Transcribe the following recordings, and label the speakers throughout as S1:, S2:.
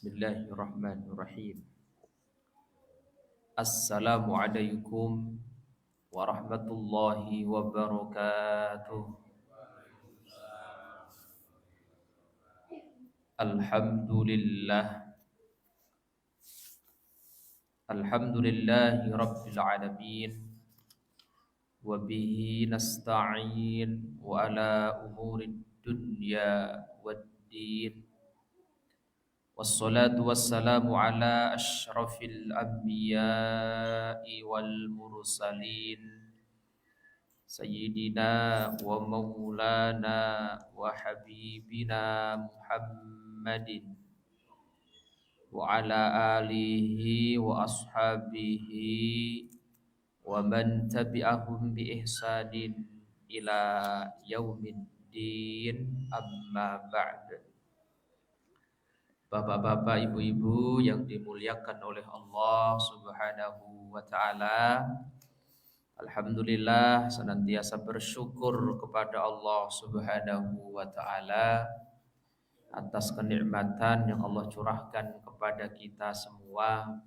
S1: Bismillahirrahmanirrahim. Assalamualaikum warahmatullahi wabarakatuh. Alhamdulillah. Alhamdulillahi rabbil alamin. Wa bihi nasta'in wa ala umurid dunya waddin. Wassalatu wassalamu ala asyrafil anbiya'i wal mursalin Sayyidina wa maulana wa habibina Muhammadin wa ala alihi wa ashabihi wa man tabi'ahum bi ihsanin ila yaumiddin, amma ba'd. Bapak-bapak, ibu-ibu yang dimuliakan oleh Allah Subhanahu wa taala. Alhamdulillah, senantiasa bersyukur kepada Allah Subhanahu wa taala atas kenikmatan yang Allah curahkan kepada kita semua,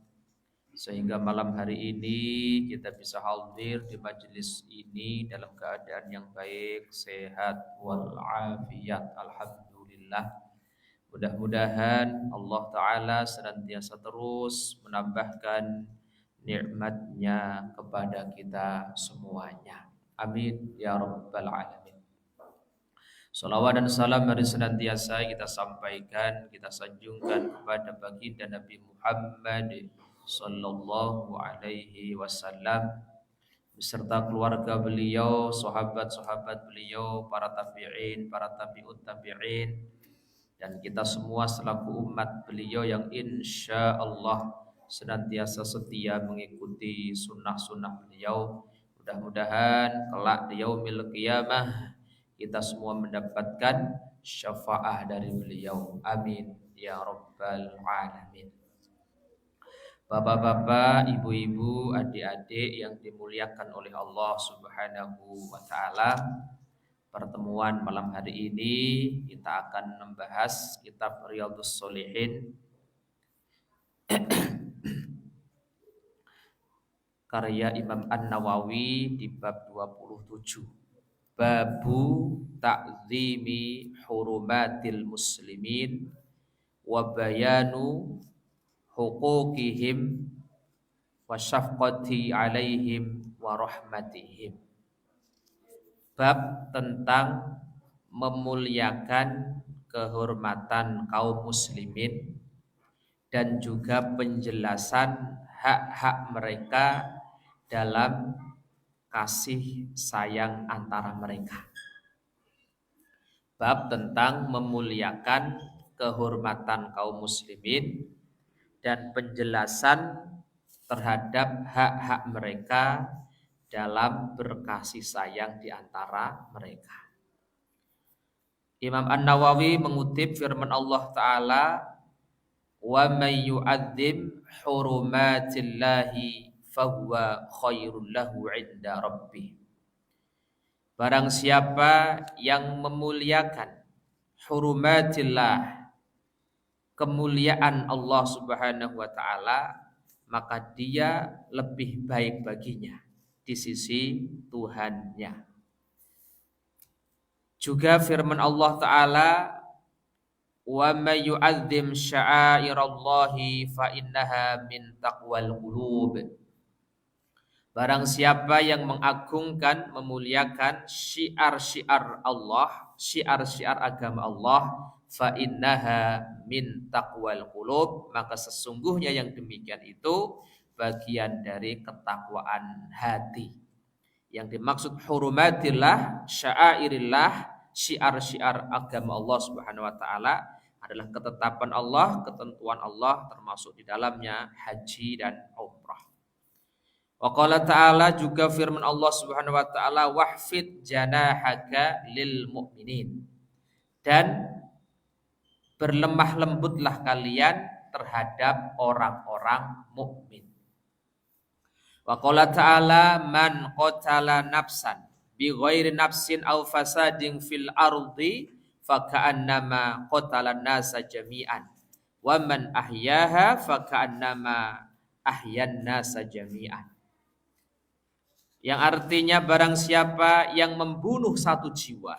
S1: sehingga malam hari ini kita bisa hadir di majelis ini dalam keadaan yang baik, sehat walafiat. Alhamdulillah. Mudah-mudahan Allah Ta'ala senantiasa terus menambahkan nikmatnya kepada kita semuanya. Amin ya rabbal alamin. Salawat dan salam mari senantiasa kita sampaikan, kita sanjungkan kepada baginda Nabi Muhammad sallallahu alaihi wasallam beserta keluarga beliau, sahabat-sahabat beliau, para tabi'in, para tabi'ut tabi'in, dan kita semua selaku umat beliau yang insya Allah senantiasa setia mengikuti sunnah-sunnah beliau. Mudah-mudahan kelak di yaumil qiyamah kita semua mendapatkan syafaah dari beliau. Amin ya rabbal alamin. Bapak-bapak, ibu-ibu, adik-adik yang dimuliakan oleh Allah Subhanahu wa taala. Pertemuan malam hari ini kita akan membahas kitab Riyadhus Shalihin karya Imam An-Nawawi di bab 27. Babu ta'zimi hurumatil muslimin wa bayanu huquqihim wa syafqati alaihim wa rahmatihim. Bab tentang memuliakan kehormatan kaum muslimin dan juga penjelasan hak-hak mereka dalam kasih sayang antara mereka. Bab tentang memuliakan kehormatan kaum muslimin dan penjelasan terhadap hak-hak mereka dalam berkasih sayang di antara mereka. Imam An-Nawawi mengutip firman Allah Ta'ala, wa may yu'adzim hurumatillahi fahuwa khairul lahu 'inda rabbih. Barang siapa yang memuliakan hurumatillah, kemuliaan Allah Subhanahu wa taala, maka dia lebih baik baginya di sisi Tuhannya. Juga firman Allah Ta'ala, wa may yu'azzim sya'airallahi fa innaha min taqwal qulub. Barang siapa yang mengagungkan, memuliakan syiar-syiar Allah, syiar-syiar agama Allah, fa innaha min taqwal qulub, maka sesungguhnya yang demikian itu bagian dari ketakwaan hati. Yang dimaksud hurumatillah, sya'airillah, syiar-syiar agama Allah Subhanahu wa taala adalah ketetapan Allah, ketentuan Allah, termasuk di dalamnya haji dan umrah. Wa qala ta'ala, juga firman Allah Subhanahu wa taala, wahfid janahaka lil mu'minin, dan berlemah lembutlah kalian terhadap orang-orang mukmin. Wa qala ta'ala, man qatala nafsan bi ghairi nafsin aw fasadin fil ardi fa ka'annama qatala nasa jami'an Wa man ahyaha faka'annama ahyan nasa jami'an. Yang artinya barang siapa yang membunuh satu jiwa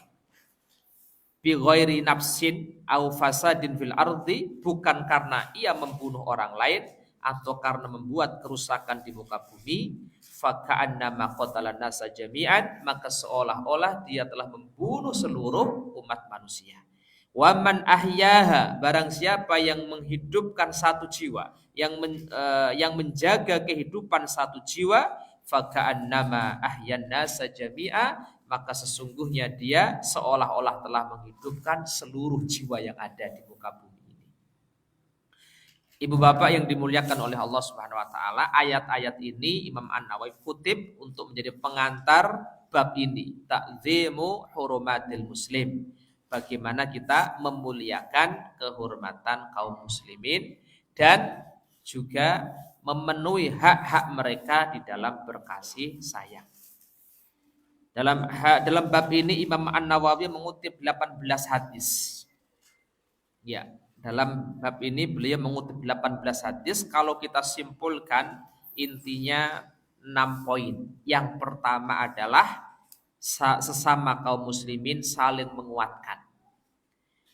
S1: bi ghairi nafsin au fasadin fil ardi, bukan karena ia membunuh orang lain atau karena membuat kerusakan di muka bumi, faka'annama qatalan nasa jami'an, maka seolah-olah dia telah membunuh seluruh umat manusia. Wa man ahyaha, barang siapa yang menghidupkan satu jiwa, yang menjaga kehidupan satu jiwa, faka'annama ahyan nasa jami'a, maka sesungguhnya dia seolah-olah telah menghidupkan seluruh jiwa yang ada di muka bumi ini. Ibu bapak yang dimuliakan oleh Allah Subhanahu wa taala, ayat-ayat ini Imam An-Nawawi kutip untuk menjadi pengantar bab ini, ta'zimu hurumatil muslim. Bagaimana kita memuliakan kehormatan kaum muslimin dan juga memenuhi hak-hak mereka di dalam berkasih sayang. Dalam bab ini Imam An-Nawawi mengutip 18 hadis. Ya, dalam bab ini beliau mengutip 18 hadis. Kalau kita simpulkan intinya 6 poin. Yang pertama adalah sesama kaum muslimin saling menguatkan.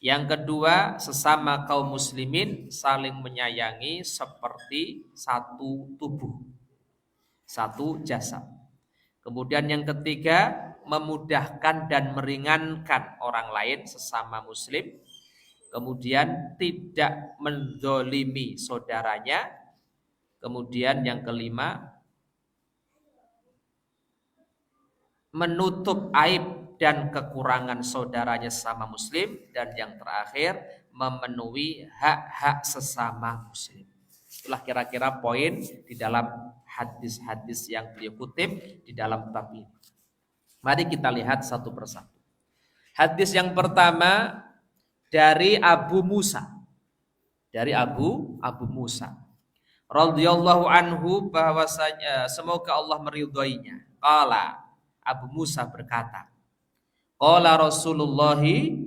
S1: Yang kedua, sesama kaum muslimin saling menyayangi seperti satu tubuh, satu jasad. Kemudian yang ketiga, memudahkan dan meringankan orang lain sesama muslim. Kemudian tidak menzolimi saudaranya. Kemudian yang kelima, menutup aib dan kekurangan saudaranya sesama muslim. Dan yang terakhir, memenuhi hak-hak sesama muslim. Itulah kira-kira poin di dalam hadis-hadis yang beliau kutip di dalam bab ini. Mari kita lihat satu persatu. Hadis yang pertama dari Abu Musa. Dari Abu Musa radhiyallahu anhu, bahwasanya semoga Allah meridhoinya. Qala, Abu Musa berkata, qala Rasulullah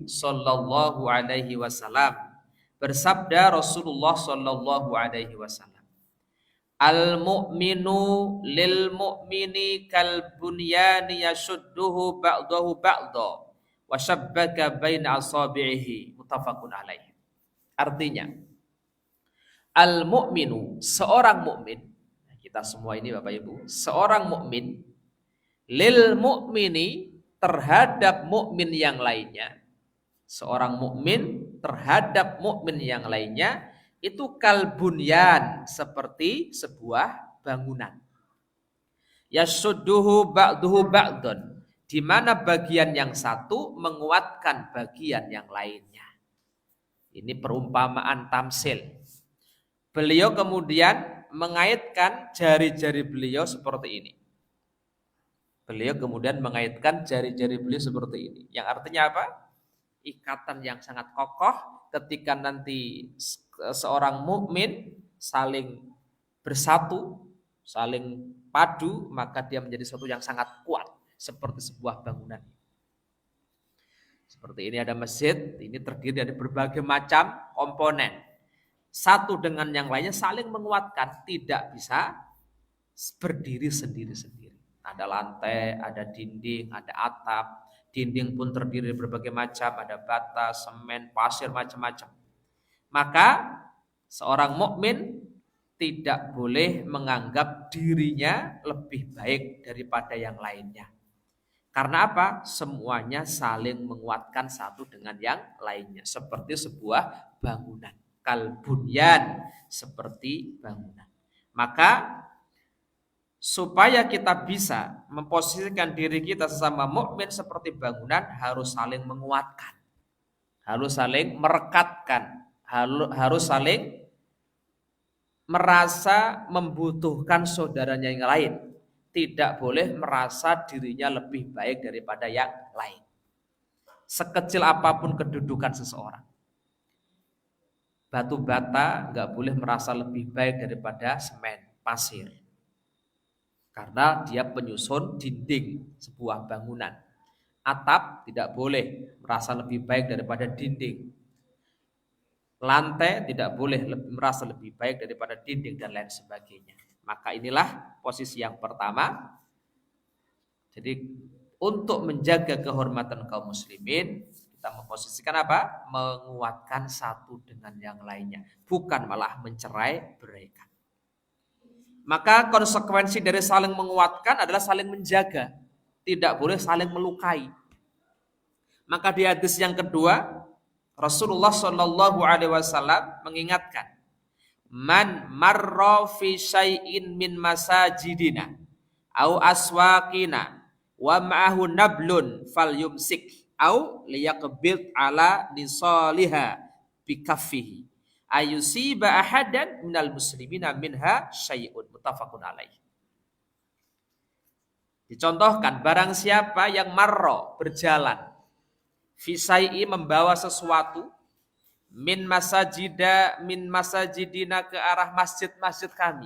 S1: sallallahu alaihi wasallam, bersabda Rasulullah sallallahu alaihi wasallam, al-mu'minu lil mu'mini kal bunyani yashudduhu ba'dahu ba'da wa shabbaka baina asabi'ihi, muttafaqun alaih. Artinya, al-mu'minu, seorang mukmin, kita semua ini Bapak Ibu, seorang mukmin lil mu'mini, terhadap mukmin yang lainnya, seorang mukmin terhadap mukmin yang lainnya itu kalbunyan, seperti sebuah bangunan. Yasudduhu ba'duhu ba'dun, di mana bagian yang satu menguatkan bagian yang lainnya. Ini perumpamaan tamsil. Beliau kemudian mengaitkan jari-jari beliau seperti ini. Beliau kemudian mengaitkan jari-jari beliau seperti ini. Yang artinya apa? Ikatan yang sangat kokoh ketika nanti seorang mukmin saling bersatu, saling padu, maka dia menjadi sesuatu yang sangat kuat seperti sebuah bangunan. Seperti ini ada masjid, ini terdiri dari berbagai macam komponen. Satu dengan yang lainnya saling menguatkan, tidak bisa berdiri sendiri-sendiri. Ada lantai, ada dinding, ada atap. Dinding pun terdiri dari berbagai macam, ada bata, semen, pasir, macam-macam. Maka seorang mukmin tidak boleh menganggap dirinya lebih baik daripada yang lainnya. Karena apa? Semuanya saling menguatkan satu dengan yang lainnya, seperti sebuah bangunan. Kalbunyan, seperti bangunan. Maka supaya kita bisa memposisikan diri kita sesama mukmin seperti bangunan, harus saling menguatkan, harus saling merekatkan, harus saling merasa membutuhkan saudaranya yang lain. Tidak boleh merasa dirinya lebih baik daripada yang lain. Sekecil apapun kedudukan seseorang, batu bata nggak boleh merasa lebih baik daripada semen, pasir. Karena dia penyusun dinding sebuah bangunan. Atap tidak boleh merasa lebih baik daripada dinding. lantai tidak boleh merasa lebih baik daripada dinding dan lain sebagainya. Maka inilah posisi yang pertama. Jadi untuk menjaga kehormatan kaum muslimin, kita memposisikan apa? Menguatkan satu dengan yang lainnya, bukan malah mencerai beraikan. Maka konsekuensi dari saling menguatkan adalah saling menjaga, tidak boleh saling melukai. Maka di hadis yang kedua, Rasulullah Shallallahu Alaihi Wasallam mengingatkan, man marra fi syai'in min masajidina au aswaqina wa ma'ahu nablun falyumsik au liyaqbid ala nisaliha bikaffihi ayusiba ahadan minal muslimina minha syai'un, muttafaqun alaih. Dicontohkan, barang siapa yang marra, berjalan, fisai'i, membawa sesuatu, min masajidina, ke arah masjid-masjid kami,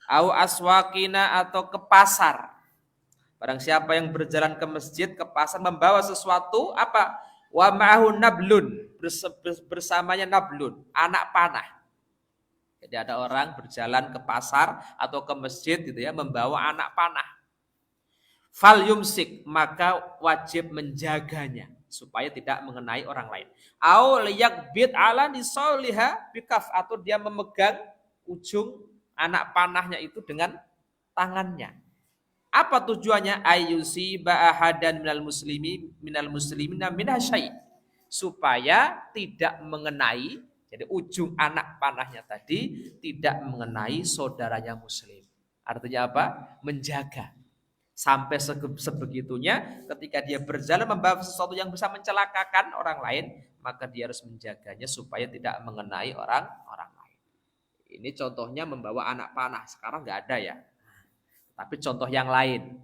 S1: au aswakina, atau ke pasar. Barang siapa yang berjalan ke masjid, ke pasar, membawa sesuatu, apa? Wa ma'ahu nablun, bersamanya nablun, anak panah. Jadi ada orang berjalan ke pasar atau ke masjid gitu ya, membawa anak panah. Fal yumsik, maka wajib menjaganya supaya tidak mengenai orang lain. Au liyaqbid ala nisaliha bikaf, atau dia memegang ujung anak panahnya itu dengan tangannya. Apa tujuannya? Ayyusiba ahadan minal muslimina minha syai', supaya tidak mengenai, jadi ujung anak panahnya tadi tidak mengenai saudaranya muslim. Artinya apa? Menjaga. Sampai sebegitunya ketika dia berjalan membawa sesuatu yang bisa mencelakakan orang lain, maka dia harus menjaganya supaya tidak mengenai orang lain. Ini contohnya membawa anak panah. Sekarang nggak ada ya. Tapi contoh yang lain.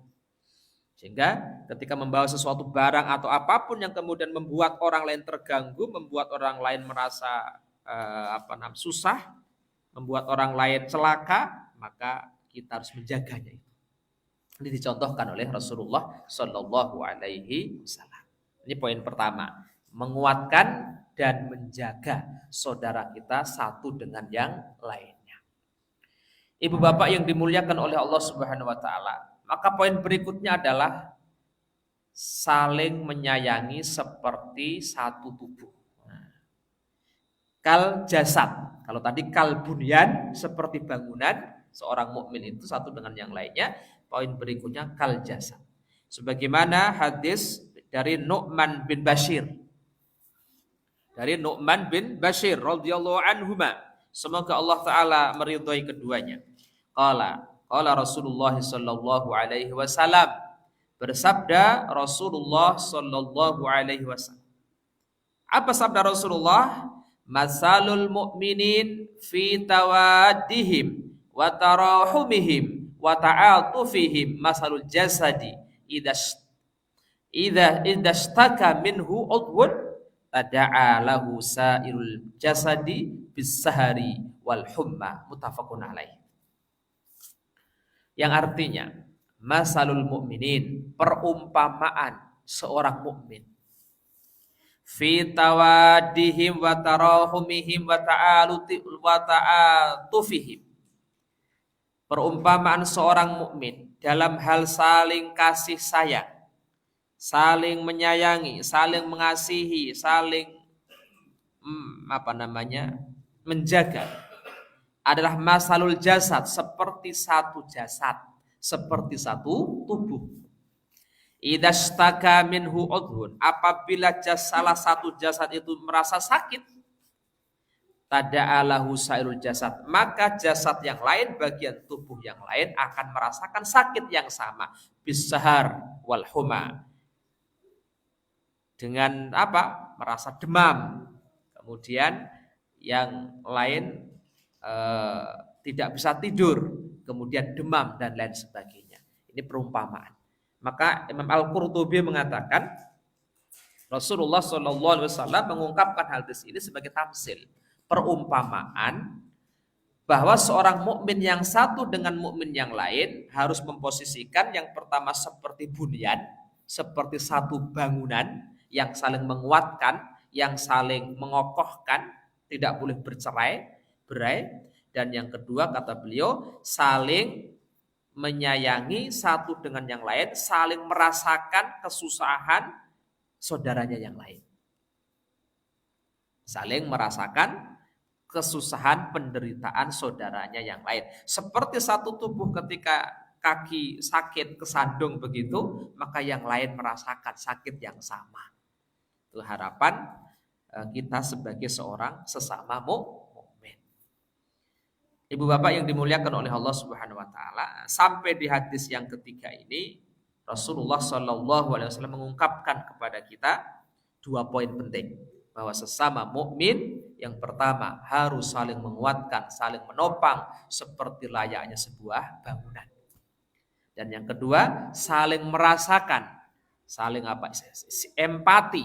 S1: Sehingga ketika membawa sesuatu barang atau apapun yang kemudian membuat orang lain terganggu, membuat orang lain merasa susah, membuat orang lain celaka, maka kita harus menjaganya. Ini dicontohkan oleh Rasulullah Shallallahu Alaihi Wasallam. Ini poin pertama, menguatkan dan menjaga saudara kita satu dengan yang lainnya. Ibu bapak yang dimuliakan oleh Allah Subhanahu Wa Taala, maka poin berikutnya adalah saling menyayangi seperti satu tubuh. Kal jasad, kalau tadi kal bunyan, seperti bangunan, seorang mukmin itu satu dengan yang lainnya. Poin berikutnya kal jasad. Sebagaimana hadis dari Nu'man bin Bashir. Dari Nu'man bin Bashir radhiyallahu anhuma. Semoga Allah taala meridhai keduanya. Qala Rasulullah sallallahu alaihi wasallam. Bersabda Rasulullah sallallahu alaihi wasallam. Apa sabda Rasulullah? Masalul mu'minin fi tawaddihim wa tarahumihim wa ta'atufihim masalul jasadi idza idastaka minhu udhun tada'a lahu sa'irul jasadi bis-sahari wal humma, muttafaqun alaih. Yang artinya masalul mu'minin, perumpamaan seorang mukmin, fi tawaddihim wa tarahumihim wa ta'atufihim, perumpamaan seorang mukmin dalam hal saling kasih sayang, saling menyayangi, saling mengasihi, saling menjaga, adalah masalul jasad, seperti satu jasad, seperti satu tubuh. Idastaka minhu udhun, apabila salah satu jasad itu merasa sakit, tada'alahu sairul jasad, maka jasad yang lain, bagian tubuh yang lain akan merasakan sakit yang sama, bisahar wal huma, dengan apa? Merasa demam. Kemudian yang lain tidak bisa tidur, kemudian demam dan lain sebagainya. Ini perumpamaan. Maka Imam Al-Qurtubi mengatakan Rasulullah SAW mengungkapkan hal ini sebagai tamsil, perumpamaan bahwa seorang mukmin yang satu dengan mukmin yang lain harus memposisikan yang pertama seperti bunyan, seperti satu bangunan yang saling menguatkan, yang saling mengokohkan, tidak boleh berai. Dan yang kedua kata beliau, saling menyayangi satu dengan yang lain, saling merasakan kesusahan saudaranya yang lain. Saling merasakan kesusahan penderitaan saudaranya yang lain. Seperti satu tubuh ketika kaki sakit kesandung begitu, maka yang lain merasakan sakit yang sama. Itu harapan kita sebagai seorang sesama mukmin. Ibu bapak yang dimuliakan oleh Allah Subhanahu wa taala, sampai di hadis yang ketiga ini Rasulullah Shallallahu alaihi wasallam mengungkapkan kepada kita 2 poin penting, bahwa sesama mukmin yang pertama harus saling menguatkan, saling menopang seperti layaknya sebuah bangunan. Dan yang kedua, saling merasakan, saling empati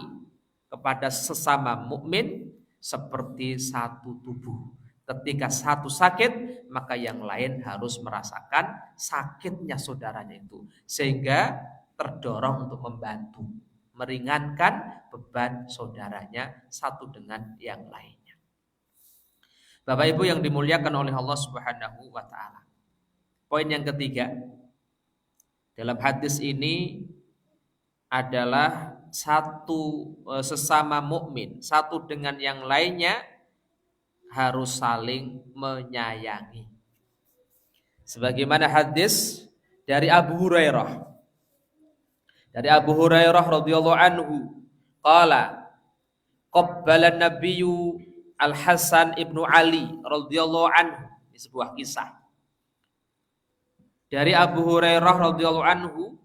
S1: kepada sesama mukmin seperti satu tubuh. Ketika satu sakit, maka yang lain harus merasakan sakitnya saudaranya itu, sehingga terdorong untuk membantu, meringankan beban saudaranya satu dengan yang lainnya. Bapak Ibu yang dimuliakan oleh Allah Subhanahu wa taala. Poin yang ketiga dalam hadis ini adalah sesama mukmin, satu dengan yang lainnya harus saling menyayangi. Sebagaimana hadis dari Abu Hurairah. Dari Abu Hurairah radhiyallahu anhu, qala qabbala an-nabiyyu Al-Hasan ibnu Ali radhiyallahu anhu. Ini sebuah kisah. Dari Abu Hurairah radhiyallahu anhu,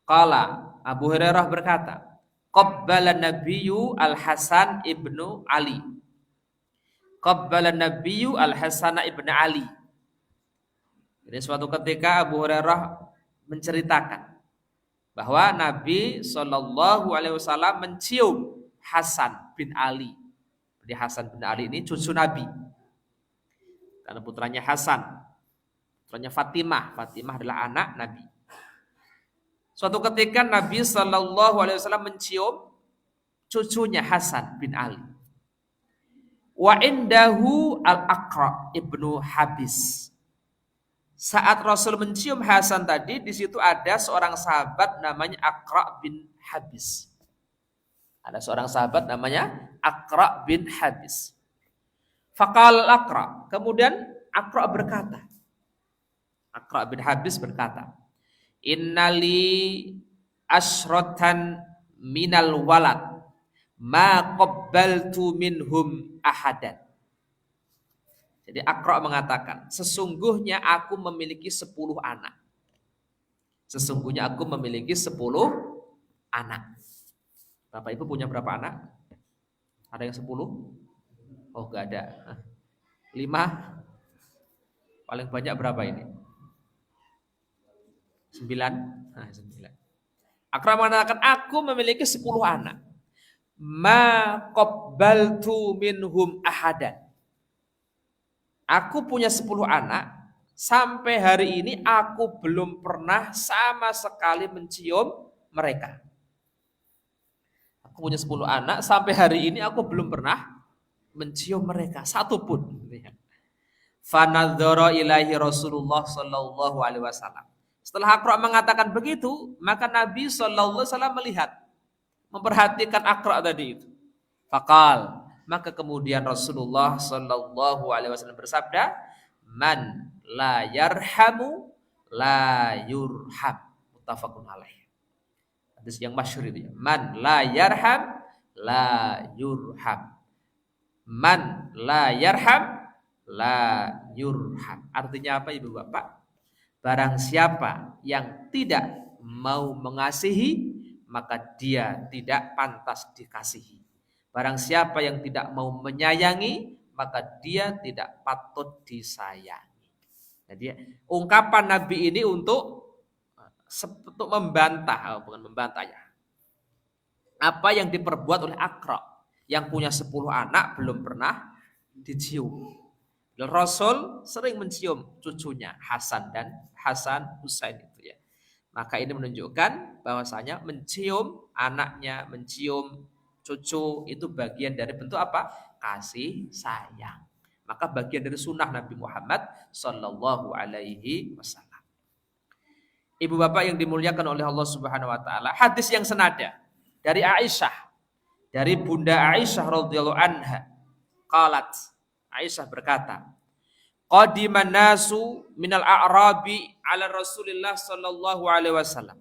S1: qala, Abu Hurairah berkata, qabbala an-nabiyyu Al-Hasan ibnu Ali. Qabbala an-nabiyyu Al-Hasan ibnu Ali. Jadi suatu ketika Abu Hurairah menceritakan bahwa Nabi Shallallahu alaihi wasallam mencium Hasan bin Ali. Jadi Hasan bin Ali ini cucu Nabi. Karena putranya Hasan, putranya Fatimah. Fatimah adalah anak Nabi. Suatu ketika Nabi Shallallahu alaihi wasallam mencium cucunya Hasan bin Ali. Wa indahu al-Aqra ibnu Habis. Saat Rasul mencium Hasan tadi, di situ ada seorang sahabat namanya Aqra bin Habis. Ada seorang sahabat namanya Aqra bin Habis. Faqal Aqra, kemudian Aqra berkata, Aqra bin Habis berkata, innali asyratan minal walad ma qabbaltu minhum ahadan. Jadi Aqra mengatakan, sesungguhnya aku memiliki 10 anak. Sesungguhnya aku memiliki 10 anak. Bapak Ibu punya berapa anak? Ada yang 10? Oh, enggak ada. 5? Paling banyak berapa ini? 9? 9. Aqra mengatakan, aku memiliki 10 anak. Ma qabbaltu minhum ahadan. Aku punya 10 anak, sampai hari ini aku belum pernah sama sekali mencium mereka. Aku punya 10 anak, sampai hari ini aku belum pernah mencium mereka, satu pun. Fanadzara ilaihi Rasulullah sallallahu alaihi wasallam. Setelah Aqra mengatakan begitu, maka Nabi sallallahu alaihi wasallam melihat, memperhatikan Aqra tadi itu. Faqal, maka kemudian Rasulullah Shallallahu alaihi wasallam bersabda, man la yarhamu la yurham. Muttafaqun alaih. Hadis yang masyhur itu ya. Man la yarham la yurham. Man la yarham la yurham. Artinya apa Ibu Bapak? Barang siapa yang tidak mau mengasihi, maka dia tidak pantas dikasihi. Barang siapa yang tidak mau menyayangi, maka dia tidak patut disayangi. Jadi ungkapan Nabi ini untuk membantah, bukan membantah ya. Apa yang diperbuat oleh Aqra yang punya 10 anak belum pernah dicium. Rasul sering mencium cucunya Hasan dan Hasan Husain itu ya. Maka ini menunjukkan bahwasanya mencium anaknya, mencium cucu itu bagian dari bentuk apa? kasih sayang. Maka bagian dari sunnah Nabi Muhammad Sallallahu Alaihi Wasallam. Ibu bapak yang dimuliakan oleh Allah Subhanahu Wa Taala, hadis yang senada dari Aisyah, dari Bunda Aisyah radhiyallahu anha, qalat, Aisyah berkata, qadiman nasu minal a'rabi ala Rasulillah Sallallahu Alaihi Wasallam.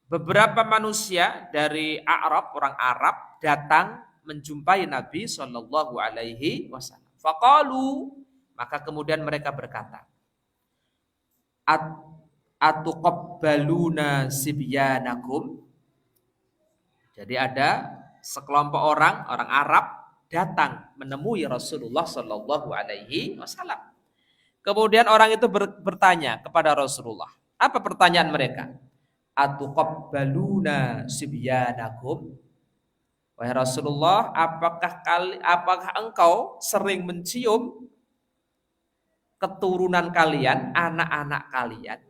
S1: Beberapa manusia dari Arab, orang Arab datang menjumpai Nabi Shallallahu Alaihi Wasallam. Faqalu, maka kemudian mereka berkata, atuqabbaluna sibyanakum. Jadi ada sekelompok orang Arab datang menemui Rasulullah Shallallahu Alaihi Wasallam. Kemudian orang itu bertanya kepada Rasulullah. Apa pertanyaan mereka? Atuqabbaluna sibyanakum. Wahai Rasulullah, apakah engkau sering mencium keturunan kalian, anak-anak kalian?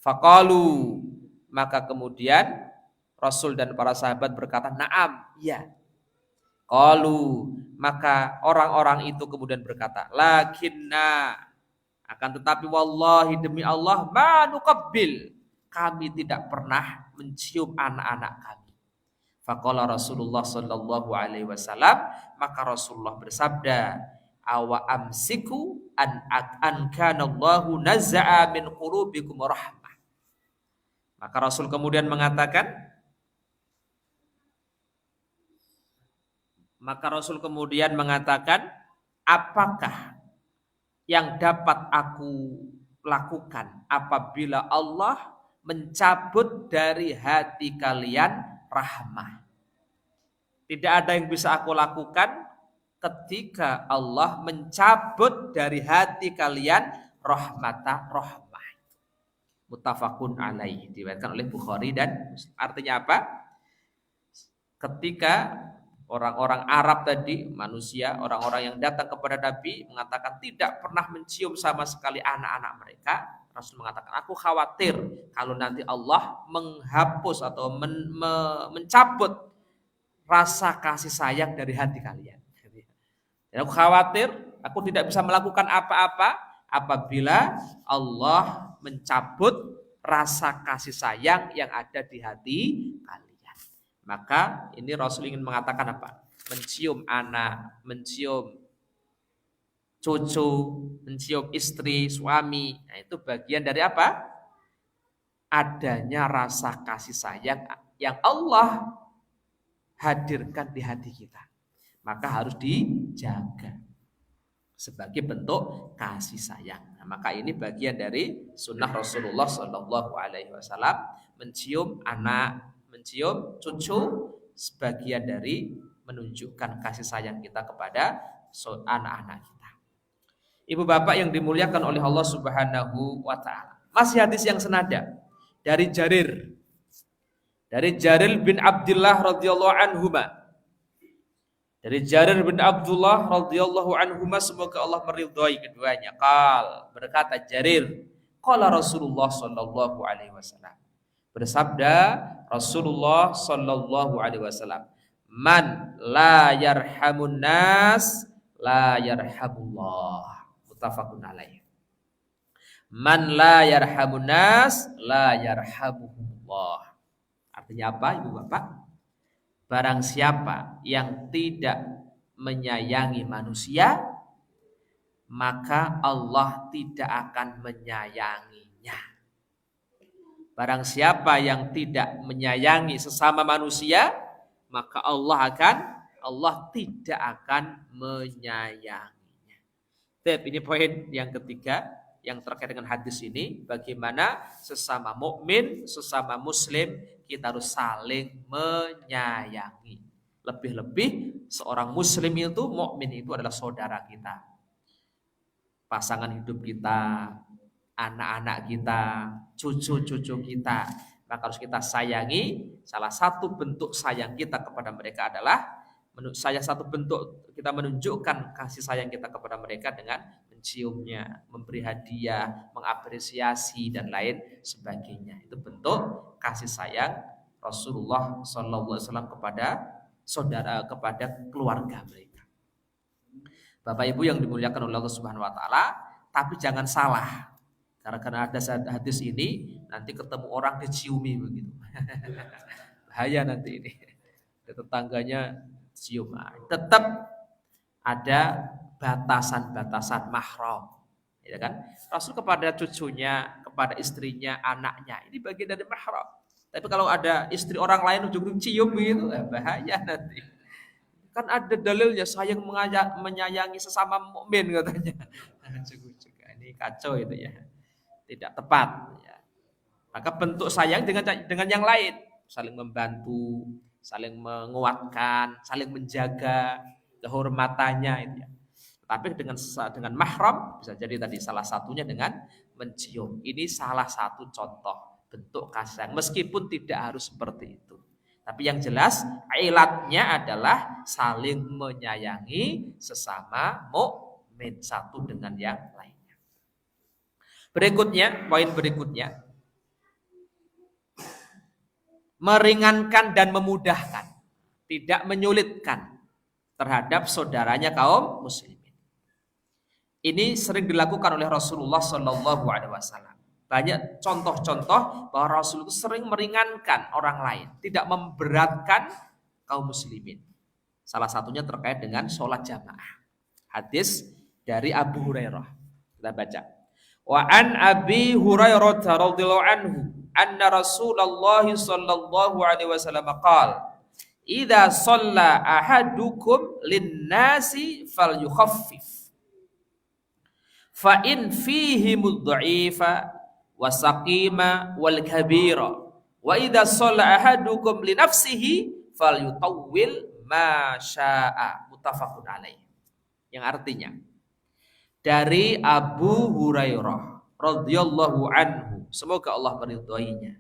S1: Faqalu, maka kemudian Rasul dan para sahabat berkata, "Na'am, ya." Qalu, maka orang-orang itu kemudian berkata, "Lakinna, akan tetapi wallahi demi Allah, ma nuqabbil, kami tidak pernah mencium anak-anak kami." Faqala Rasulullah sallallahu alaihi wasallam, maka Rasulullah bersabda, "Awa amsiku an kana Allahu nazza'a min qulubikum rahmah." Maka Rasul kemudian mengatakan, apakah yang dapat aku lakukan apabila Allah mencabut dari hati kalian rahmah? Tidak ada yang bisa aku lakukan ketika Allah mencabut dari hati kalian rahmah. Muttafaqun alaih, diriwayatkan oleh Bukhari dan Muslim. Artinya apa? Ketika orang-orang Arab tadi, manusia, orang-orang yang datang kepada Nabi mengatakan tidak pernah mencium sama sekali anak-anak mereka. Rasul mengatakan, aku khawatir kalau nanti Allah menghapus atau mencabut rasa kasih sayang dari hati kalian. Dan aku khawatir aku tidak bisa melakukan apa-apa apabila Allah mencabut rasa kasih sayang yang ada di hati kalian. Maka ini Rasul ingin mengatakan apa? Mencium anak, mencium cucu, mencium istri, suami. Nah, itu bagian dari apa? Adanya rasa kasih sayang yang Allah hadirkan di hati kita. Maka harus dijaga sebagai bentuk kasih sayang. Nah, maka ini bagian dari sunnah Rasulullah Sallallahu Alaihi Wasallam, mencium anak, mencium cucu, sebagian dari menunjukkan kasih sayang kita kepada anak-anak kita. Ibu bapak yang dimuliakan oleh Allah Subhanahu wa taala. Masih hadis yang senada dari Jarir. Dari Jarir bin Abdullah radhiyallahu anhuma. Dari Jarir bin Abdullah radhiyallahu anhuma, semoga Allah meridhai keduanya. Berkata Jarir, qala Rasulullah sallallahu alaihi wasallam. Bersabda Rasulullah sallallahu alaihi wasallam, "Man la yarhamun nas la yarhamullah." Muttafaqun alaih. Man la yarhamun nas la yarhamuhullah. Artinya apa, Ibu Bapak? Barang siapa yang tidak menyayangi manusia, maka Allah tidak akan menyayanginya. Barang siapa yang tidak menyayangi sesama manusia, maka Allah tidak akan menyayanginya. Ini poin yang ketiga yang terkait dengan hadis ini, bagaimana sesama mukmin, sesama muslim kita harus saling menyayangi. Lebih-lebih seorang muslim itu, mukmin itu adalah saudara kita, pasangan hidup kita, anak-anak kita, cucu-cucu kita. Maka harus kita sayangi. Salah satu bentuk sayang kita kepada mereka adalah kita menunjukkan kasih sayang kita kepada mereka dengan menciumnya, memberi hadiah, mengapresiasi dan lain sebagainya. Itu bentuk kasih sayang Rasulullah SAW kepada saudara, kepada keluarga mereka. Bapak Ibu yang dimuliakan oleh Allah Subhanahu wa taala, tapi jangan salah. Karena ada hadis ini nanti ketemu orang diciumi begitu. Bahaya nanti ini. Tetangganya cium. Tetap ada batasan-batasan mahram. Ya kan? Rasul kepada cucunya, kepada istrinya, anaknya, ini bagian dari mahram. Tapi kalau ada istri orang lain ujung-ujung cium begitu, bahaya nanti. Kan ada dalilnya sayang menyayangi sesama mukmin katanya. Ini kacau itu ya. Tidak tepat ya. Maka bentuk sayang dengan yang lain, saling membantu, saling menguatkan, saling menjaga kehormatannya itu ya. Tapi dengan mahram bisa jadi tadi salah satunya dengan mencium. Ini salah satu contoh bentuk kasih sayang meskipun tidak harus seperti itu. Tapi yang jelas ilatnya adalah saling menyayangi sesama mukmin satu dengan yang lainnya. Berikutnya, poin berikutnya, meringankan dan memudahkan, tidak menyulitkan terhadap saudaranya kaum muslimin. Ini sering dilakukan oleh Rasulullah SAW. Banyak contoh-contoh bahwa Rasul itu sering meringankan orang lain, tidak memberatkan kaum muslimin. Salah satunya terkait dengan sholat jamaah. Hadis dari Abu Hurairah. Kita baca. Wa an Abi Hurairah radhiyallahu anhu anna Rasulullah sallallahu alaihi wasallam qala idza shalla ahadukum lin-nasi falyukhaffif fa in fihi mudha'ifa wasaqima wal kabira wa idza shalla ahadukum li nafsihi falyutawwil ma syaa muttafaqun alaih. Yang artinya dari Abu Hurairah radhiyallahu anhu, semoga Allah meridhoinya,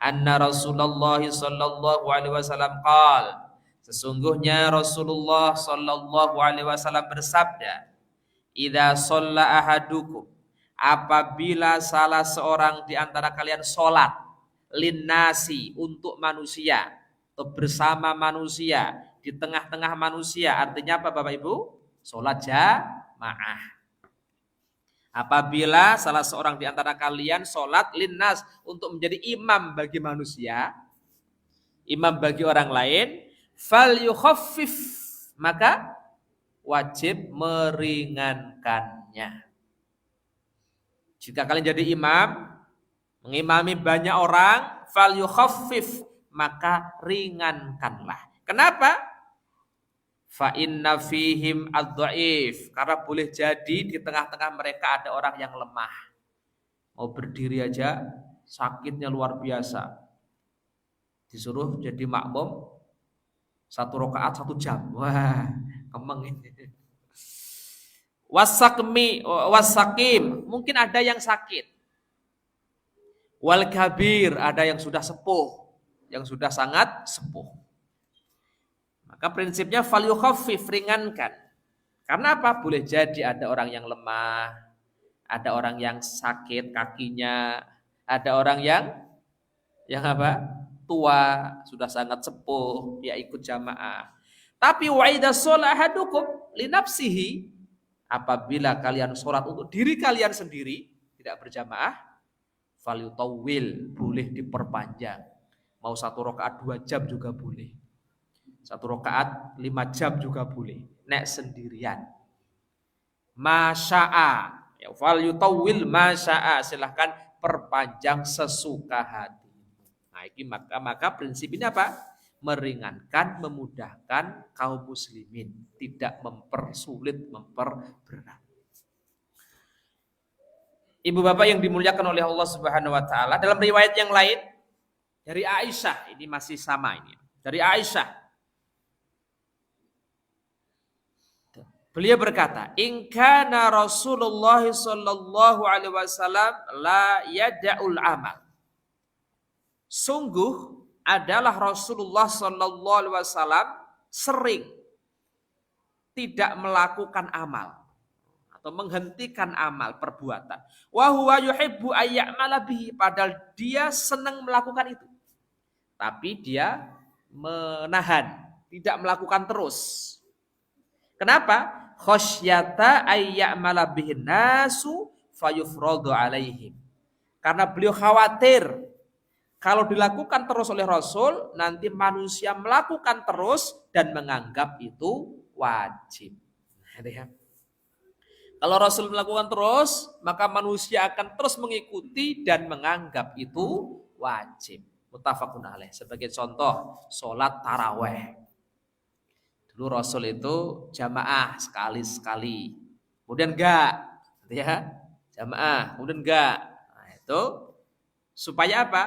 S1: anna Rasulullah sallallahu alaihi wasallam qala, sesungguhnya Rasulullah sallallahu alaihi wasallam bersabda, idza shalla ahadukum, apabila salah seorang di antara kalian sholat linnasi untuk manusia atau bersama manusia di tengah-tengah manusia, artinya apa Bapak Ibu? Sholat jamaah. Apabila salah seorang di antara kalian sholat linnas untuk menjadi imam bagi manusia, imam bagi orang lain, falyukhaffif, maka wajib meringankannya. Jika kalian jadi imam, mengimami banyak orang, falyukhaffif, maka ringankanlah. Kenapa? Fa inna fihim ad-dhaif, karena boleh jadi di tengah-tengah mereka ada orang yang lemah. Mau berdiri aja sakitnya luar biasa. Disuruh jadi makmum 1 rakaat 1 jam. Wah, kemeng ini. Wasakim, mungkin ada yang sakit. Wal kabir, ada yang sudah sepuh, yang sudah sangat sepuh. Maka prinsipnya falyukhaffif, ringankan. Karena apa? Boleh jadi ada orang yang lemah, ada orang yang sakit kakinya, ada orang yang apa? Tua, sudah sangat sepuh, dia ikut jamaah. Tapi wa idza shalla ahadukum li nafsihi, apabila kalian sholat untuk diri kalian sendiri, tidak berjamaah, falyutawwil, boleh diperpanjang. Mau 1 rakaat 2 jam juga boleh. 1 rakaat 5 jam juga boleh. Nek sendirian. Masya'a, ya falyutawwil masya'a, silahkan perpanjang sesuka hati. Nah, ini maka prinsip ini apa? Meringankan, memudahkan kaum muslimin, tidak mempersulit, memperberat. Ibu bapak yang dimuliakan oleh Allah Subhanahu wa taala, dalam riwayat yang lain dari Aisyah, ini masih sama ini. Dari Aisyah, beliau berkata, "In kana Rasulullah sallallahu alaihi wasallam la yada'ul amal." Sungguh adalah Rasulullah sallallahu alaihi wasallam sering tidak melakukan amal atau menghentikan amal perbuatan. Wa huwa yuhibbu ayya'mala bihi, padahal dia senang melakukan itu. Tapi dia menahan, tidak melakukan terus. Kenapa? Khosyata ayya'mala bihin nasu fayufradu alaihim. Karena beliau khawatir kalau dilakukan terus oleh Rasul, nanti manusia melakukan terus dan menganggap itu wajib. Kalau Rasul melakukan terus, maka manusia akan terus mengikuti dan menganggap itu wajib. Muttafaqun alaih. Sebagai contoh, sholat taraweh. Dulu Rasul itu jamaah sekali-sekali. Kemudian enggak, ya. Jamaah, kemudian enggak. Nah, itu supaya apa?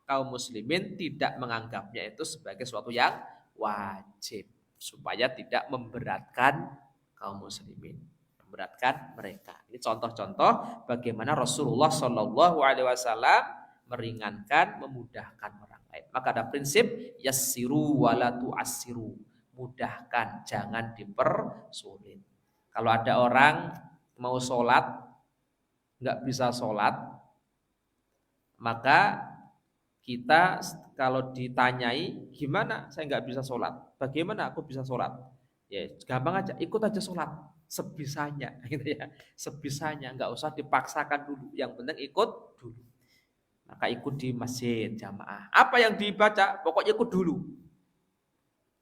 S1: Kaum muslimin tidak menganggapnya itu sebagai sesuatu yang wajib, supaya tidak memberatkan kaum muslimin, memberatkan mereka. Ini contoh-contoh bagaimana Rasulullah Shallallahu Alaihi Wasallam meringankan, memudahkan orang lain. Maka ada prinsip yassiru wala tu'assiru, mudahkan, jangan dipersulit. Kalau ada orang mau sholat nggak bisa sholat, maka kita kalau ditanyai gimana saya nggak bisa sholat, bagaimana aku bisa sholat, ya gampang aja, ikut aja sholat sebisanya, gitu ya, sebisanya, nggak usah dipaksakan dulu, yang penting ikut dulu. Maka ikut di masjid jamaah, apa yang dibaca pokoknya ikut dulu,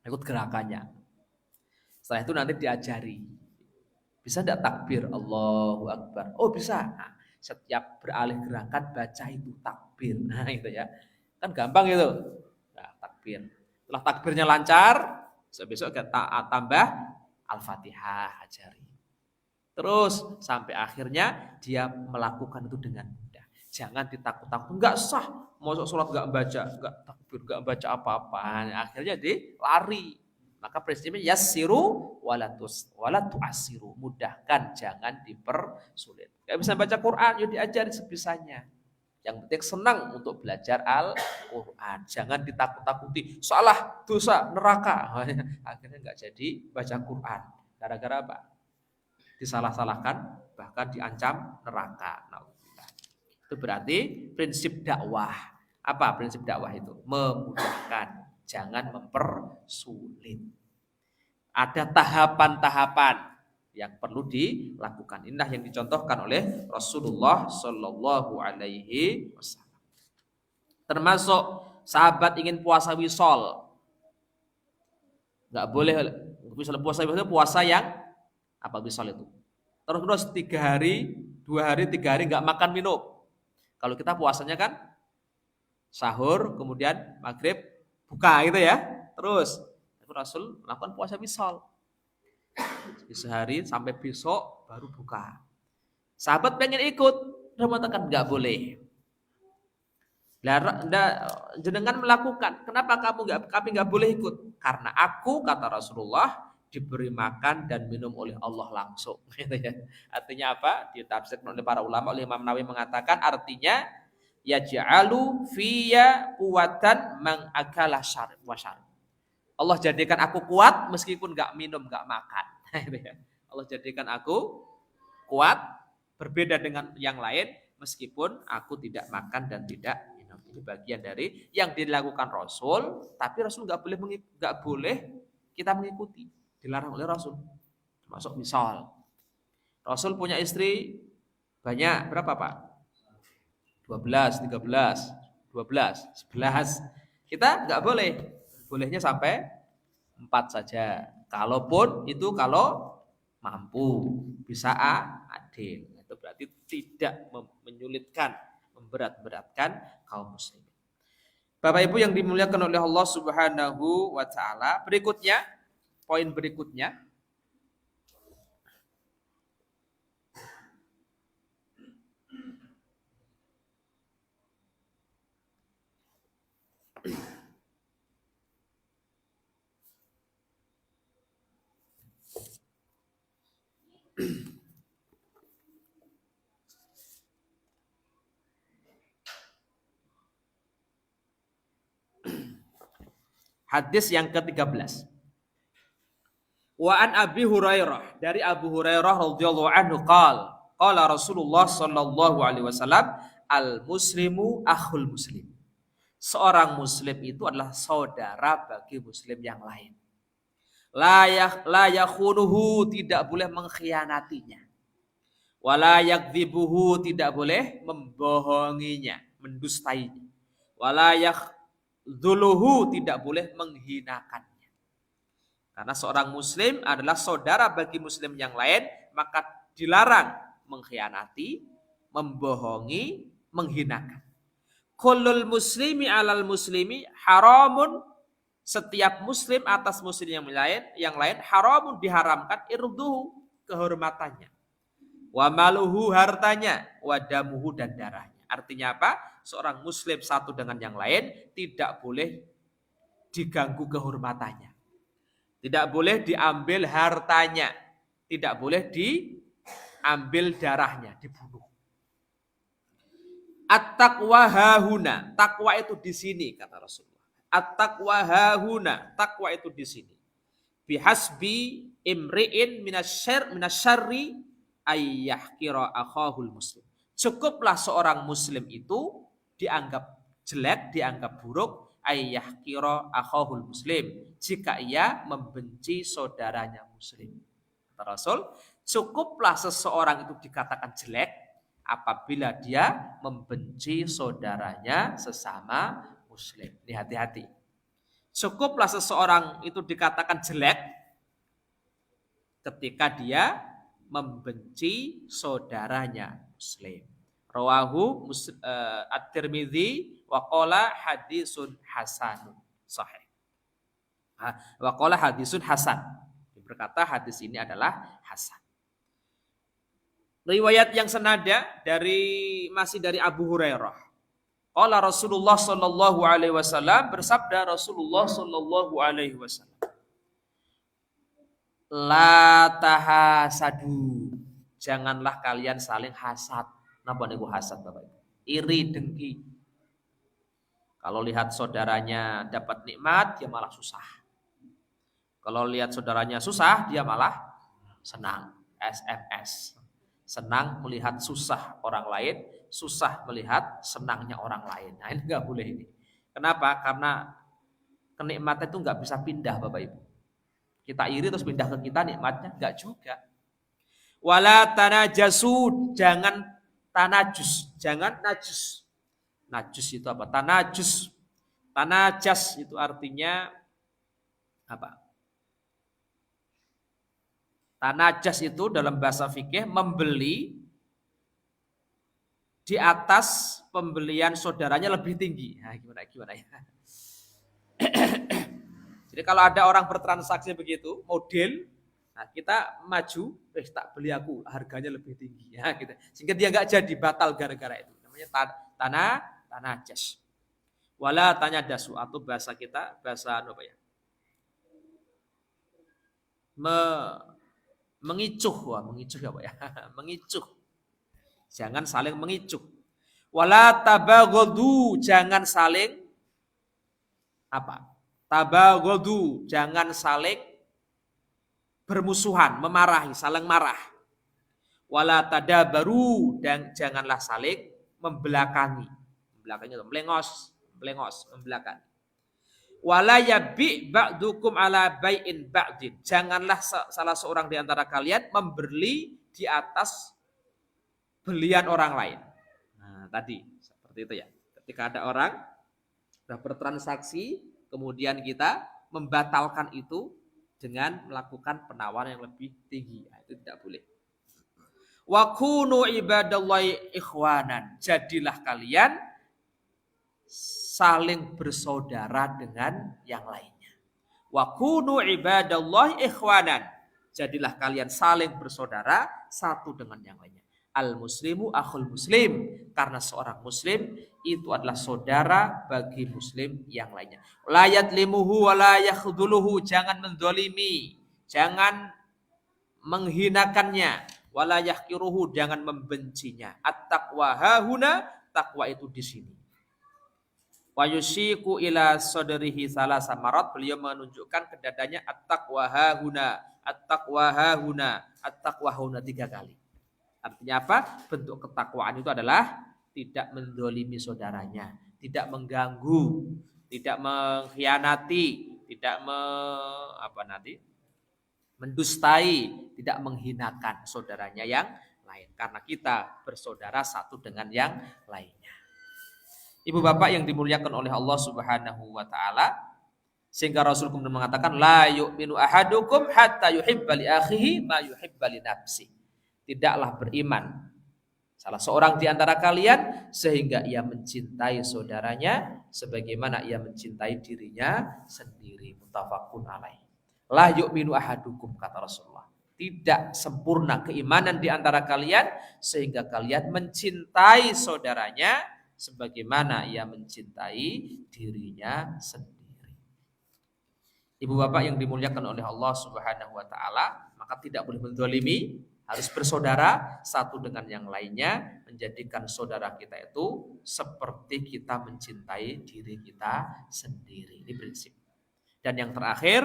S1: ikut gerakannya. Setelah itu nanti diajari, bisa tidak takbir Allahu Akbar, oh bisa. Nah, setiap beralih gerakan baca itu takbir, nah itu ya. Kan gampang itu. Nah, takbir. Setelah takbirnya lancar, besok kita tambah Al-Fatihah, ajari. Terus sampai akhirnya dia melakukan itu dengan mudah. Jangan ditakut-takut, enggak sah. Masuk sholat enggak baca, enggak takbir, enggak baca apa-apa. Akhirnya dia lari. Maka prinsipnya yassiru wala tu'assiru, mudahkan, jangan dipersulit. Enggak bisa baca Quran, ya diajari sebisanya. Yang penting senang untuk belajar Al-Quran. Jangan ditakut-takuti, salah, dosa, neraka. Akhirnya nggak jadi baca Quran. Gara-gara apa? Disalah-salahkan, bahkan diancam neraka. Nah, itu berarti prinsip dakwah. Apa prinsip dakwah itu? Memudahkan, jangan mempersulit. Ada tahapan-tahapan yang perlu dilakukan. Inilah yang dicontohkan oleh Rasulullah Shallallahu Alaihi Wasallam. Termasuk sahabat ingin puasa wisol, nggak boleh puasa wisol, puasa yang apa wisol itu? Terus 3 hari, 2 hari, 3 hari nggak makan minum. Kalau kita puasanya kan sahur, kemudian maghrib, buka gitu ya. Terus Rasul melakukan puasa wisol. Sehari sampai besok baru buka. Sahabat pengen ikut, Rasul mengatakan nggak boleh. Jenengan melakukan, kenapa kami nggak boleh ikut? Karena aku, kata Rasulullah, diberi makan dan minum oleh Allah langsung. Artinya apa? Ditafsirkan oleh para ulama, oleh Imam Nawawi mengatakan artinya yaj'alu fiyya quwatan man akala syarib wa syarib. Allah jadikan aku kuat meskipun nggak minum, nggak makan. Allah jadikan aku kuat berbeda dengan yang lain meskipun aku tidak makan dan tidak minum. Ini bagian dari yang dilakukan Rasul, tapi Rasul nggak boleh kita mengikuti, dilarang oleh Rasul. Termasuk misal Rasul punya istri banyak, berapa Pak? 12, 13, 12, 11. Kita nggak boleh. Bolehnya sampai 4 saja. Kalaupun itu kalau mampu, bisa adil. Itu berarti tidak menyulitkan, memberat-beratkan kaum muslimin. Bapak Ibu yang dimuliakan oleh Allah Subhanahu wa taala, berikutnya, poin berikutnya, hadis yang ke-13. Wa an Abi Hurairah, dari Abu Hurairah radhiyallahu anhu qala Rasulullah sallallahu alaihi wasallam, al muslimu akhul muslim. Seorang muslim itu adalah saudara bagi muslim yang lain. La yakhunuhu, tidak boleh mengkhianatinya. Wala yakdzibuhu, tidak boleh membohonginya, mendustainya. Wala yakdzuluhu, tidak boleh menghinakannya. Karena seorang muslim adalah saudara bagi muslim yang lain, maka dilarang mengkhianati, membohongi, menghinakan. Kullul muslimi alal muslimi haramun, setiap muslim atas muslim yang lain haramun, diharamkan, irduhu, kehormatannya, wa maluhu, hartanya, wa damuhu, dan darahnya. Artinya apa? Seorang muslim satu dengan yang lain tidak boleh diganggu kehormatannya, tidak boleh diambil hartanya, tidak boleh diambil darahnya, dibunuh. At-taqwa hahuna, takwa itu di sini, kata Rasulullah. At-taqwa hahuna, takwa itu di sini. Bihasbi imri'in minasyarri ayyahkira akhahul muslim. Cukuplah seorang muslim itu dianggap jelek, dianggap buruk, ayyahkira akhahul muslim, jika ia membenci saudaranya muslim. Kata Rasul, cukuplah seseorang itu dikatakan jelek apabila dia membenci saudaranya sesama muslim. Ini hati-hati. Cukuplah seseorang itu dikatakan jelek ketika dia membenci saudaranya muslim. Rawahu At-Tirmidzi wa qala hadisun hasanun sahih. Wa qala hadisun hasan. Berkata hadis ini adalah hasan. Riwayat yang senada masih dari Abu Hurairah. Qala Rasulullah sallallahu alaihi wasallam, bersabda Rasulullah sallallahu alaihi wasallam, la tahasadu, janganlah kalian saling hasad. Napa niku hasad Bapak Ibu? Iri, dengki. Kalau lihat saudaranya dapat nikmat, dia malah susah. Kalau lihat saudaranya susah, dia malah senang. SMS. Senang melihat susah orang lain, susah melihat senangnya orang lain. Nah, ini nggak boleh ini. Kenapa? Karena kenikmatan itu nggak bisa pindah, Bapak Ibu. Kita iri terus pindah ke kita nikmatnya, nggak juga. Wala tanajasu, jangan tanajus, jangan najus. Najus itu apa? Tanajus. Tanajas itu artinya apa? Tanajas itu dalam bahasa fikih membeli di atas pembelian saudaranya lebih tinggi. Nah, gimana ya? Jadi kalau ada orang bertransaksi begitu, model, nah kita maju, tak beli aku, harganya lebih tinggi, ya, gitu. Sehingga dia nggak jadi, batal gara-gara itu. Namanya tanajas. Wala tanyadasu, atau bahasa kita, bahasa apa ya? Mengicuh apa ya? Mengicuh. Jangan saling mengicuh. Wala tabaghadu, jangan saling apa? Tabaghadu, jangan saling bermusuhan, memarahi, saling marah. Wala tadabaru, dan janganlah saling membelakangi. Membelakangi itu melengos, membelakangi. Wala yabi ba'dukum ala bai'in ba'din. Janganlah salah seorang di antara kalian membeli di atas belian orang lain. Nah, tadi seperti itu ya. Ketika ada orang sudah bertransaksi, kemudian kita membatalkan itu dengan melakukan penawaran yang lebih tinggi. Nah, itu tidak boleh. Wa kunu ibadallahi ikhwanan. Jadilah kalian saling bersaudara dengan yang lainnya. Wa kunu ibadallahi ikhwanan. Jadilah kalian saling bersaudara satu dengan yang lainnya. Al muslimu akhul muslim, karena seorang muslim itu adalah saudara bagi muslim yang lainnya. La yadlimuhu wa la yakhdhuluhu, jangan mendolimi, jangan menghinakannya, wa la yahqiruhu, jangan membencinya. At-taqwa hahuna, takwa itu di sini. Wa yusyiku ila sadrihi salasa marat, beliau menunjukkan ke dadanya at-taqwa hahuna, at-taqwa hahuna, at-taqwa hahuna 3 kali. Artinya apa? Bentuk ketakwaan itu adalah tidak mendolimi saudaranya, tidak mengganggu, tidak mengkhianati, tidak mendustai, tidak menghinakan saudaranya yang lain. Karena kita bersaudara satu dengan yang lainnya. Ibu bapak yang dimuliakan oleh Allah Subhanahu wa taala, sehingga Rasul kemudian mengatakan la yu'minu ahadukum hatta yuhibba li akhihi ma yuhibba li nafsi. Tidaklah beriman salah seorang di antara kalian sehingga ia mencintai saudaranya sebagaimana ia mencintai dirinya sendiri. Muttafaqun alaih. La yu'minu ahadukum, kata Rasulullah. Tidak sempurna keimanan di antara kalian sehingga kalian mencintai saudaranya sebagaimana ia mencintai dirinya sendiri. Ibu bapak yang dimuliakan oleh Allah Subhanahu wa taala, maka tidak boleh menzalimi, harus bersaudara satu dengan yang lainnya, menjadikan saudara kita itu seperti kita mencintai diri kita sendiri. Ini prinsip. Dan yang terakhir,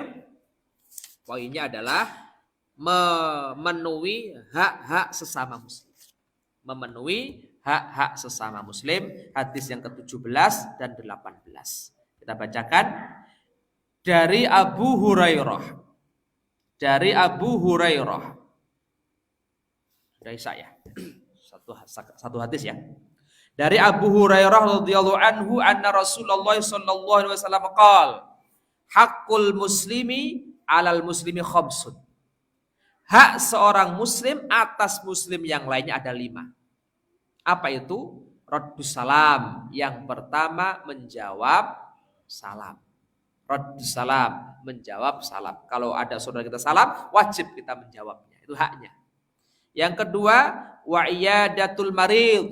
S1: poinnya adalah memenuhi hak-hak sesama muslim. Memenuhi hak-hak sesama muslim, hadis yang ke-17 dan 18. Kita bacakan. Dari Abu Hurairah. Dari saya. Satu hadis ya. Dari Abu Hurairah radhiyallahu anhu anna Rasulullah sallallahu alaihi wasallam qala haqqul muslimi 'alal muslimi khamsun. Hak seorang muslim atas muslim yang lainnya ada 5. Apa itu? Raddus salam. Yang pertama menjawab salam. Raddus salam, menjawab salam. Kalau ada saudara kita salam, wajib kita menjawabnya. Itu haknya. Yang kedua, wa iyadatul marid.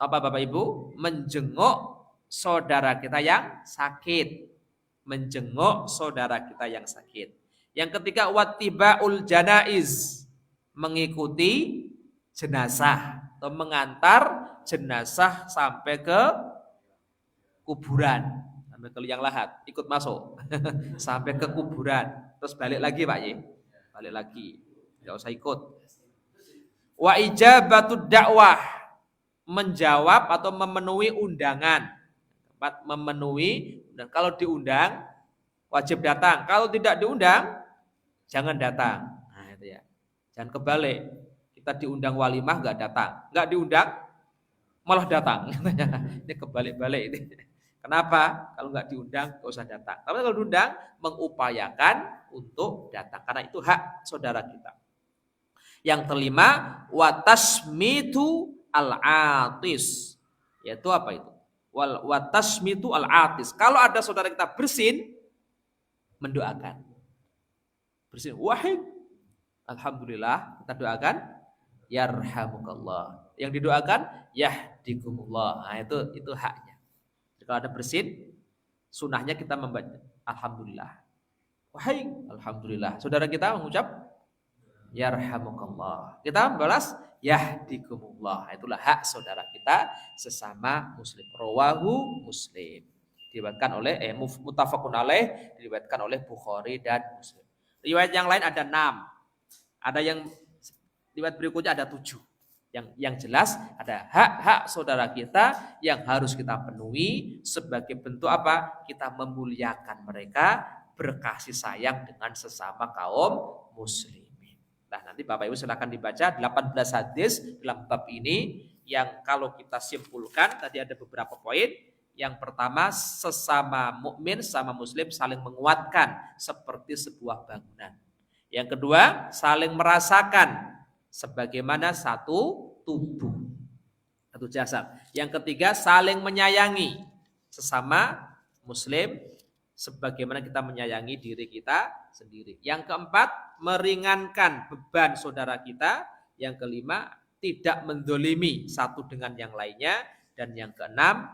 S1: Apa Bapak Ibu? Menjenguk saudara kita yang sakit. Menjenguk saudara kita yang sakit. Yang ketiga, wattibaul janaiz. Mengikuti jenazah atau mengantar jenazah sampai ke kuburan. Sampai ke liang lahat, ikut masuk sampai ke kuburan, terus balik lagi Pak Ye, balik lagi, nggak usah ikut. Wa ijabatud dakwah, menjawab atau memenuhi undangan, memenuhi, dan kalau diundang wajib datang, kalau tidak diundang jangan datang. Nah itu ya, jangan kebalik, kita diundang walimah nggak datang, nggak diundang malah datang. Ini kebalik-balik ini. Kenapa? Kalau nggak diundang, nggak usah datang. Tapi kalau diundang, mengupayakan untuk datang. Karena itu hak saudara kita. Yang kelima, watasmitu al-atis. Yaitu apa itu? Watasmitu al-atis. Kalau ada saudara kita bersin, mendoakan. Bersin, wahid. Alhamdulillah, kita doakan. Yarhamukallah. Yang didoakan, yahdikumullah. Nah itu haknya. Kalau ada bersin, sunahnya kita membaca alhamdulillah. Wahai alhamdulillah. Saudara kita mengucap yarhamukallah. Kita membalas yahdikumullah. Itulah hak saudara kita sesama muslim. Rawahu Muslim. Diriwayatkan oleh muttafaqun alaih, diriwayatkan oleh Bukhari dan Muslim. Riwayat yang lain ada 6. Ada yang riwayat berikutnya ada 7. Yang jelas ada hak-hak saudara kita yang harus kita penuhi sebagai bentuk apa? Kita memuliakan mereka, berkasih sayang dengan sesama kaum muslimin. Nah, nanti Bapak Ibu silakan dibaca 18 hadis dalam bab ini yang kalau kita simpulkan tadi ada beberapa poin. Yang pertama, sesama mukmin, sesama muslim saling menguatkan seperti sebuah bangunan. Yang kedua, saling merasakan sebagaimana satu tubuh, satu jasad. Yang ketiga, saling menyayangi sesama muslim sebagaimana kita menyayangi diri kita sendiri. Yang keempat, meringankan beban saudara kita. Yang kelima, tidak mendolimi satu dengan yang lainnya. Dan yang keenam,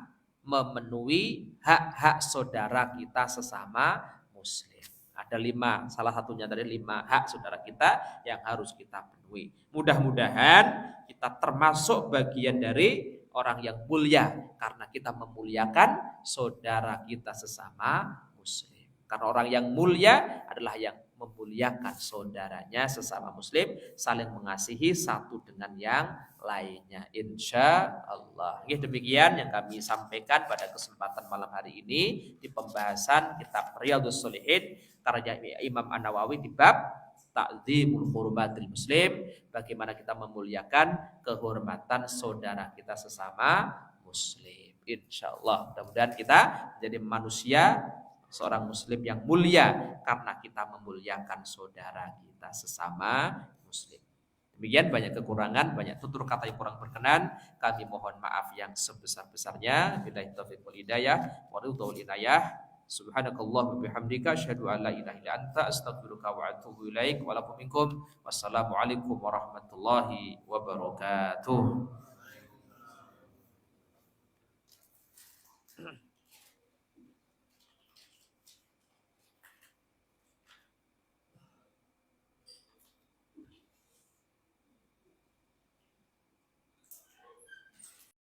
S1: memenuhi hak-hak saudara kita sesama muslim. Ada 5, salah satunya dari 5 hak saudara kita yang harus kita penuhi. Mudah-mudahan kita termasuk bagian dari orang yang mulia karena kita memuliakan saudara kita sesama muslim. Karena orang yang mulia adalah yang memuliakan saudaranya sesama muslim, saling mengasihi satu dengan yang lainnya, insya Allah. Demikian yang kami sampaikan pada kesempatan malam hari ini di pembahasan kitab Riyadhus Shalihin karya Imam An-Nawawi di bab ta'zimul hurmatil muslim, bagaimana kita memuliakan kehormatan saudara kita sesama muslim. Insya Allah mudah-mudahan kita menjadi manusia, seorang muslim yang mulia karena kita memuliakan saudara kita sesama muslim. Demikian, banyak kekurangan, banyak tutur kata yang kurang berkenan, kami mohon maaf yang sebesar-besarnya. Billahi taufiq wal hidayah wa ridhul inayah. Subhanakallah wa bihamdika asyhadu an la ilaha illa anta astaghfiruka wa atubu ilaik. Wa lakum minkum. Wassalamualaikum warahmatullahi wabarakatuh.